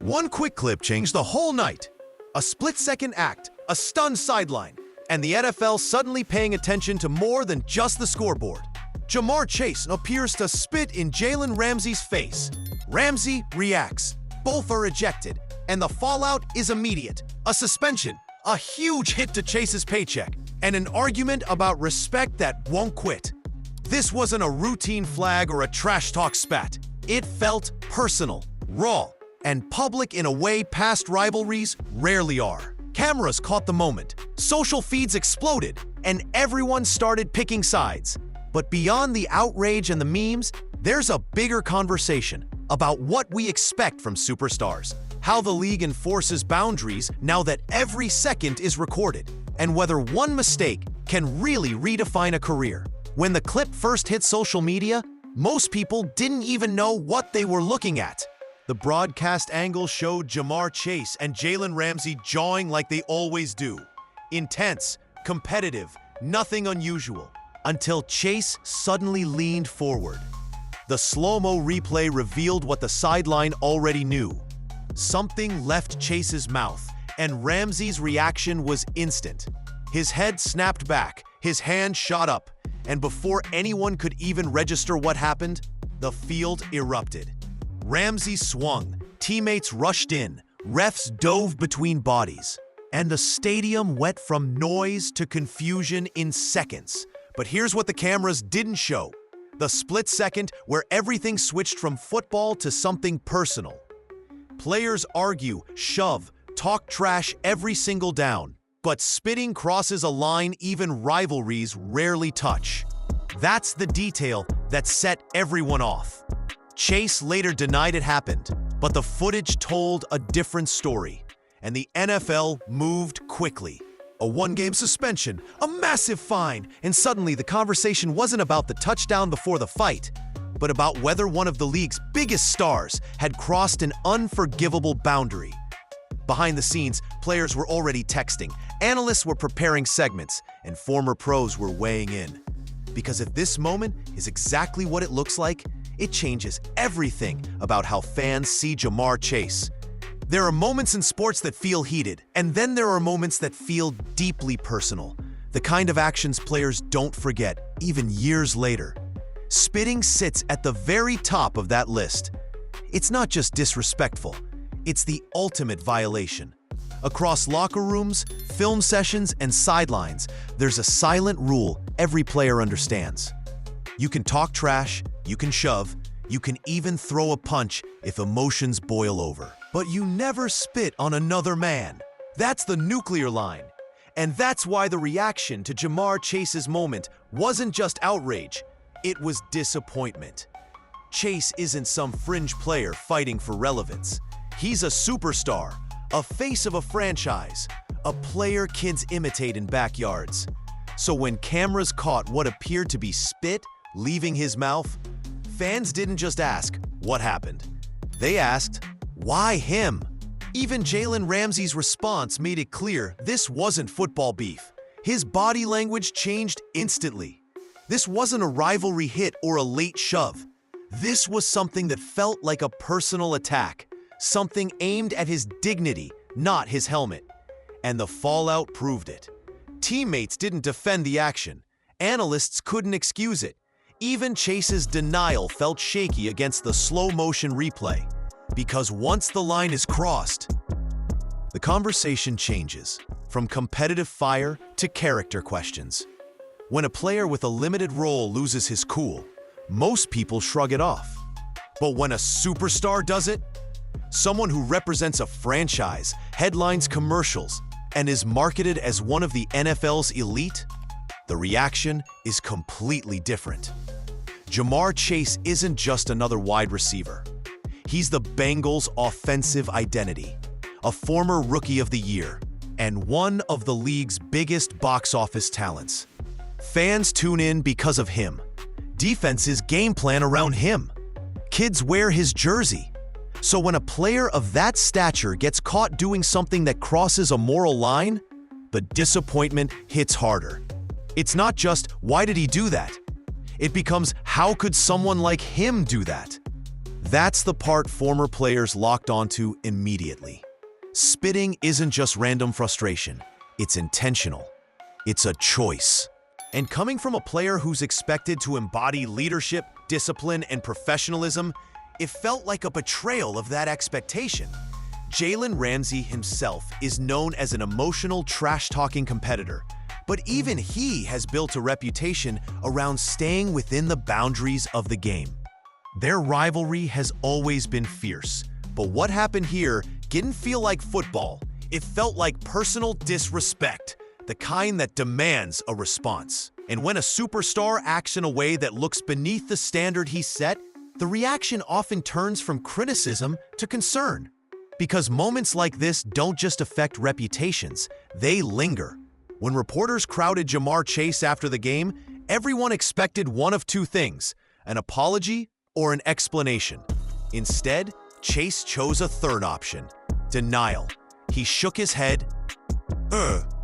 One quick clip changed the whole night. A split-second act, a stunned sideline, and the NFL suddenly paying attention to more than just the scoreboard. Ja'Marr Chase appears to spit in Jalen Ramsey's face. Ramsey reacts. Both are ejected, and the fallout is immediate. A suspension, a huge hit to Chase's paycheck, and an argument about respect that won't quit. This wasn't a routine flag or a trash talk spat. It felt personal, raw, and public in a way past rivalries rarely are. Cameras caught the moment, social feeds exploded, and everyone started picking sides. But beyond the outrage and the memes, there's a bigger conversation about what we expect from superstars, how the league enforces boundaries now that every second is recorded, and whether one mistake can really redefine a career. When the clip first hit social media, most people didn't even know what they were looking at. The broadcast angle showed Ja'Marr Chase and Jalen Ramsey jawing like they always do. Intense, competitive, nothing unusual. Until Chase suddenly leaned forward. The slow-mo replay revealed what the sideline already knew. Something left Chase's mouth, and Ramsey's reaction was instant. His head snapped back, his hand shot up, and before anyone could even register what happened, the field erupted. Ramsey swung, teammates rushed in, refs dove between bodies, and the stadium went from noise to confusion in seconds. But here's what the cameras didn't show: the split second where everything switched from football to something personal. Players argue, shove, talk trash every single down, but spitting crosses a line even rivalries rarely touch. That's the detail that set everyone off. Chase later denied it happened, but the footage told a different story, and the NFL moved quickly. A one-game suspension, a massive fine, and suddenly the conversation wasn't about the touchdown before the fight, but about whether one of the league's biggest stars had crossed an unforgivable boundary. Behind the scenes, players were already texting, analysts were preparing segments, and former pros were weighing in. Because if this moment is exactly what it looks like, it changes everything about how fans see Ja'Marr Chase. There are moments in sports that feel heated, and then there are moments that feel deeply personal. The kind of actions players don't forget, even years later. Spitting sits at the very top of that list. It's not just disrespectful, it's the ultimate violation. Across locker rooms, film sessions, and sidelines, there's a silent rule every player understands. You can talk trash, you can shove, you can even throw a punch if emotions boil over. But you never spit on another man. That's the nuclear line. And that's why the reaction to Ja'Marr Chase's moment wasn't just outrage, it was disappointment. Chase isn't some fringe player fighting for relevance. He's a superstar, a face of a franchise, a player kids imitate in backyards. So when cameras caught what appeared to be spit leaving his mouth, fans didn't just ask, "What happened?" They asked, "Why him?" Even Jalen Ramsey's response made it clear this wasn't football beef. His body language changed instantly. This wasn't a rivalry hit or a late shove. This was something that felt like a personal attack, something aimed at his dignity, not his helmet. And the fallout proved it. Teammates didn't defend the action. Analysts couldn't excuse it. Even Chase's denial felt shaky against the slow-motion replay. Because once the line is crossed, the conversation changes from competitive fire to character questions. When a player with a limited role loses his cool, most people shrug it off. But when a superstar does it, someone who represents a franchise, headlines commercials, and is marketed as one of the NFL's elite, the reaction is completely different. Ja'Marr Chase isn't just another wide receiver. He's the Bengals' offensive identity, a former Rookie of the Year, and one of the league's biggest box office talents. Fans tune in because of him. Defenses game plan around him. Kids wear his jersey. So when a player of that stature gets caught doing something that crosses a moral line, the disappointment hits harder. It's not just, why did he do that? It becomes, how could someone like him do that? That's the part former players locked onto immediately. Spitting isn't just random frustration, it's intentional. It's a choice. And coming from a player who's expected to embody leadership, discipline, and professionalism, it felt like a betrayal of that expectation. Jalen Ramsey himself is known as an emotional, trash-talking competitor, but even he has built a reputation around staying within the boundaries of the game. Their rivalry has always been fierce, but what happened here didn't feel like football. It felt like personal disrespect, the kind that demands a response. And when a superstar acts in a way that looks beneath the standard he set, the reaction often turns from criticism to concern. Because moments like this don't just affect reputations, they linger. When reporters crowded Ja'Marr Chase after the game, everyone expected one of two things: an apology or an explanation. Instead, Chase chose a third option: denial. He shook his head,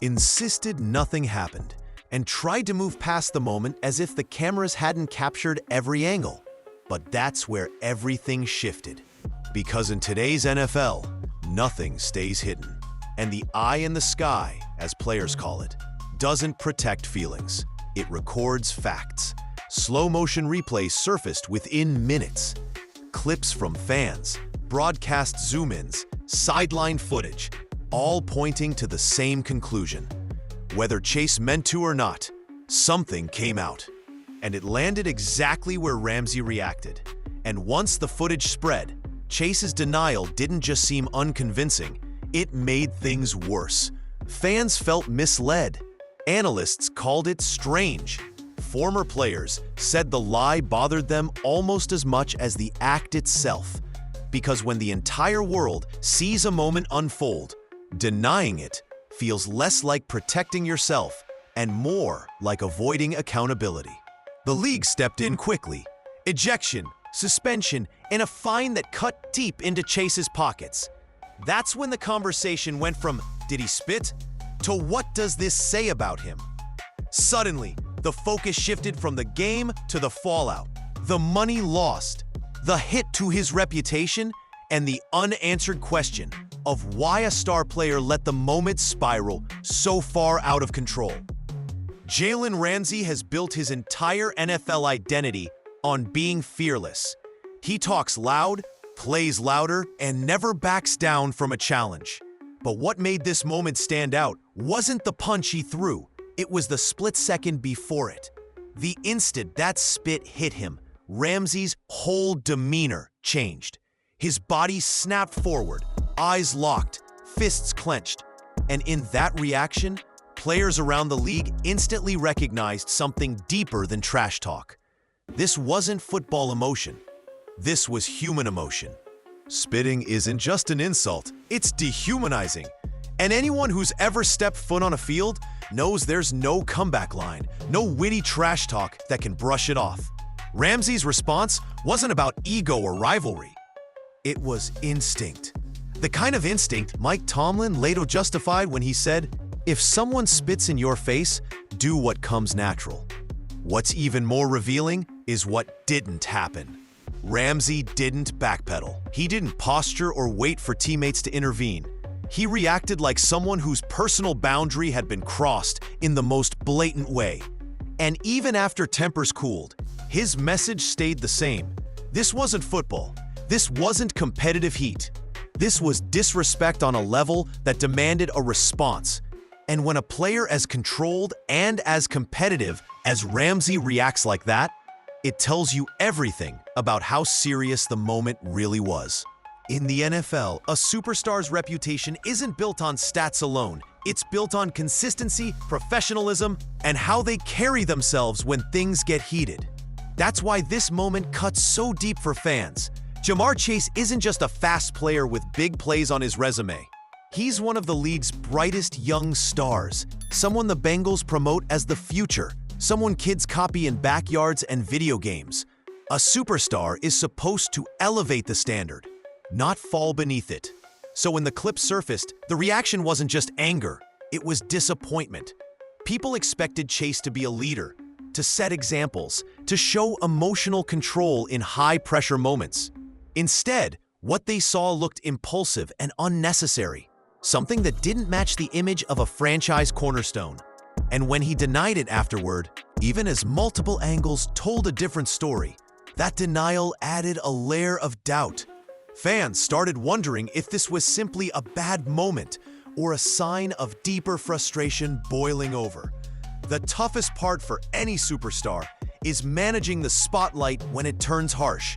insisted nothing happened, and tried to move past the moment as if the cameras hadn't captured every angle. But that's where everything shifted. Because in today's NFL, nothing stays hidden. And the eye in the sky, as players call it, doesn't protect feelings. It records facts. Slow-motion replays surfaced within minutes. Clips from fans, broadcast zoom-ins, sideline footage, all pointing to the same conclusion. Whether Chase meant to or not, something came out. And it landed exactly where Ramsey reacted. And once the footage spread, Chase's denial didn't just seem unconvincing, it made things worse. Fans felt misled. Analysts called it strange. Former players said the lie bothered them almost as much as the act itself. Because when the entire world sees a moment unfold, denying it feels less like protecting yourself and more like avoiding accountability. The league stepped in quickly. Ejection, suspension, and a fine that cut deep into Chase's pockets. That's when the conversation went from, did he spit, to what does this say about him? Suddenly, the focus shifted from the game to the fallout, the money lost, the hit to his reputation, and the unanswered question of why a star player let the moment spiral so far out of control. Jalen Ramsey has built his entire NFL identity on being fearless. He talks loud, plays louder, and never backs down from a challenge. But what made this moment stand out wasn't the punch he threw, it was the split second before it. The instant that spit hit him, Ramsey's whole demeanor changed. His body snapped forward, eyes locked, fists clenched. And in that reaction, players around the league instantly recognized something deeper than trash talk. This wasn't football emotion. This was human emotion. Spitting isn't just an insult, it's dehumanizing. And anyone who's ever stepped foot on a field knows there's no comeback line, no witty trash talk that can brush it off. Ramsey's response wasn't about ego or rivalry. It was instinct. The kind of instinct Mike Tomlin later justified when he said, "If someone spits in your face, do what comes natural." What's even more revealing is what didn't happen. Ramsey didn't backpedal. He didn't posture or wait for teammates to intervene. He reacted like someone whose personal boundary had been crossed in the most blatant way. And even after tempers cooled, his message stayed the same. This wasn't football. This wasn't competitive heat. This was disrespect on a level that demanded a response. And when a player as controlled and as competitive as Ramsey reacts like that, it tells you everything about how serious the moment really was. In the NFL, a superstar's reputation isn't built on stats alone. It's built on consistency, professionalism, and how they carry themselves when things get heated. That's why this moment cuts so deep for fans. Ja'Marr Chase isn't just a fast player with big plays on his resume. He's one of the league's brightest young stars, someone the Bengals promote as the future, someone kids copy in backyards and video games. A superstar is supposed to elevate the standard, not fall beneath it. So when the clip surfaced, the reaction wasn't just anger, it was disappointment. People expected Chase to be a leader, to set examples, to show emotional control in high-pressure moments. Instead, what they saw looked impulsive and unnecessary, something that didn't match the image of a franchise cornerstone. And when he denied it afterward, even as multiple angles told a different story, that denial added a layer of doubt. Fans started wondering if this was simply a bad moment or a sign of deeper frustration boiling over. The toughest part for any superstar is managing the spotlight when it turns harsh.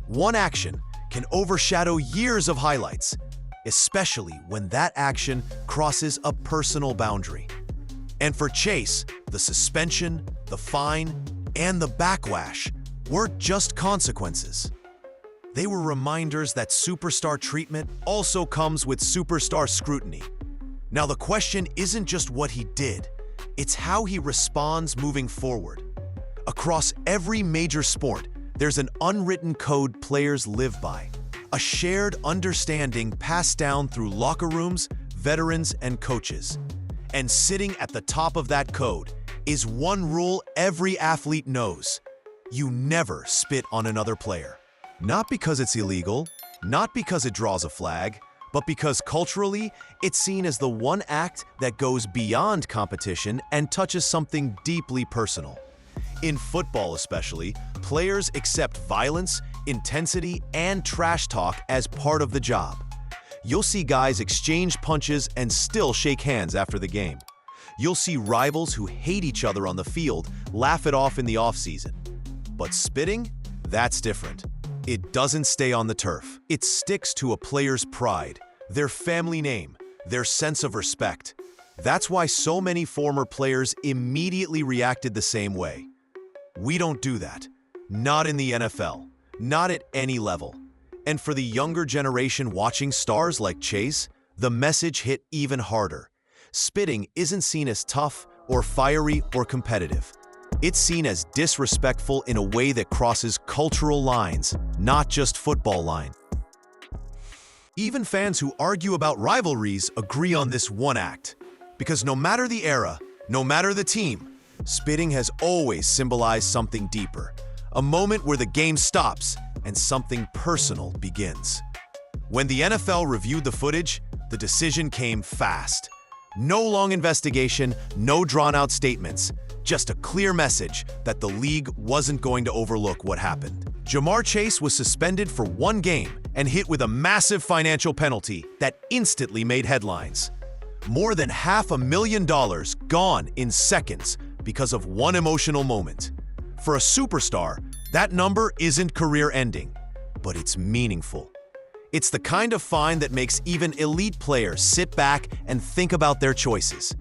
One action can overshadow years of highlights, especially when that action crosses a personal boundary. And for Chase, the suspension, the fine, and the backlash weren't just consequences. They were reminders that superstar treatment also comes with superstar scrutiny. Now, the question isn't just what he did, it's how he responds moving forward. Across every major sport, there's an unwritten code players live by, a shared understanding passed down through locker rooms, veterans, and coaches. And sitting at the top of that code is one rule every athlete knows: you never spit on another player. Not because it's illegal, not because it draws a flag, but because culturally, it's seen as the one act that goes beyond competition and touches something deeply personal. In football especially, players accept violence, intensity, and trash talk as part of the job. You'll see guys exchange punches and still shake hands after the game. You'll see rivals who hate each other on the field laugh it off in the offseason. But spitting? That's different. It doesn't stay on the turf. It sticks to a player's pride, their family name, their sense of respect. That's why so many former players immediately reacted the same way. We don't do that. Not in the NFL. Not at any level. And for the younger generation watching stars like Chase, the message hit even harder. Spitting isn't seen as tough or fiery or competitive. It's seen as disrespectful in a way that crosses cultural lines, not just football lines. Even fans who argue about rivalries agree on this one act. Because no matter the era, no matter the team, spitting has always symbolized something deeper. A moment where the game stops and something personal begins. When the NFL reviewed the footage, the decision came fast. No long investigation, no drawn-out statements, just a clear message that the league wasn't going to overlook what happened. Ja'Marr Chase was suspended for 1 game and hit with a massive financial penalty that instantly made headlines. More than $500,000 gone in seconds because of one emotional moment. For a superstar, that number isn't career-ending, but it's meaningful. It's the kind of fine that makes even elite players sit back and think about their choices.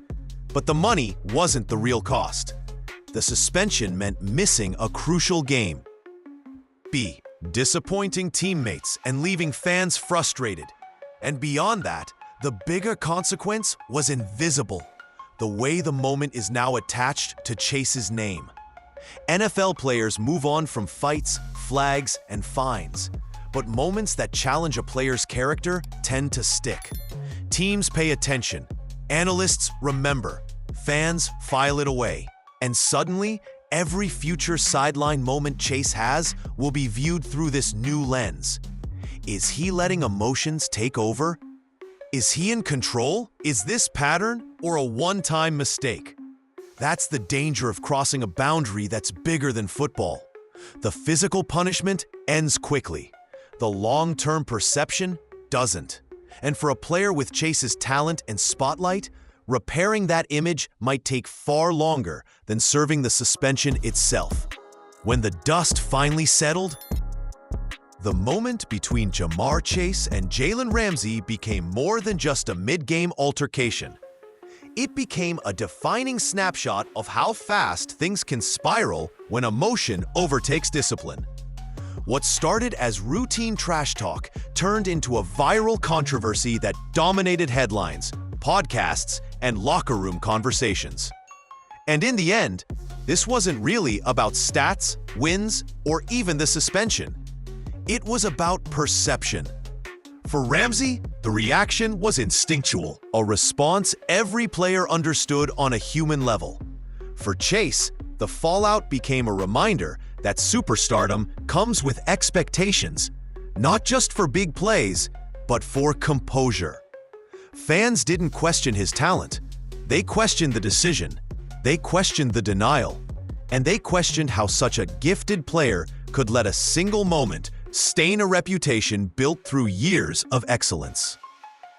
But the money wasn't the real cost. The suspension meant missing a crucial game. B. Disappointing teammates and leaving fans frustrated. And beyond that, the bigger consequence was invisible. The way the moment is now attached to Chase's name. NFL players move on from fights, flags, and fines. But moments that challenge a player's character tend to stick. Teams pay attention. Analysts remember. Fans file it away. And suddenly, every future sideline moment Chase has will be viewed through this new lens. Is he letting emotions take over? Is he in control? Is this pattern or a one-time mistake? That's the danger of crossing a boundary that's bigger than football. The physical punishment ends quickly. The long-term perception doesn't. And for a player with Chase's talent and spotlight, repairing that image might take far longer than serving the suspension itself. When the dust finally settled, the moment between Ja'Marr Chase and Jalen Ramsey became more than just a mid-game altercation. It became a defining snapshot of how fast things can spiral when emotion overtakes discipline. What started as routine trash talk turned into a viral controversy that dominated headlines, podcasts, and locker room conversations. And in the end, this wasn't really about stats, wins, or even the suspension. It was about perception. For Ramsey, the reaction was instinctual, a response every player understood on a human level. For Chase, the fallout became a reminder that superstardom comes with expectations, Not just for big plays, but for composure. Fans didn't question his talent. They questioned the decision. They questioned the denial. And they questioned how such a gifted player could let a single moment stain a reputation built through years of excellence.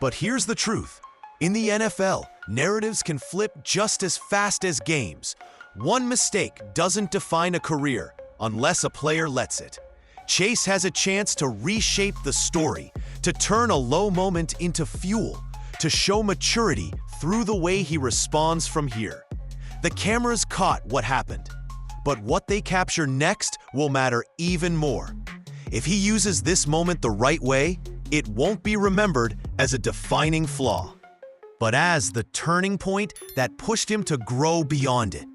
But here's the truth. In the NFL, narratives can flip just as fast as games. One mistake doesn't define a career unless a player lets it. Chase has a chance to reshape the story, to turn a low moment into fuel, to show maturity through the way he responds from here. The cameras caught what happened, but what they capture next will matter even more. If he uses this moment the right way, it won't be remembered as a defining flaw, but as the turning point that pushed him to grow beyond it.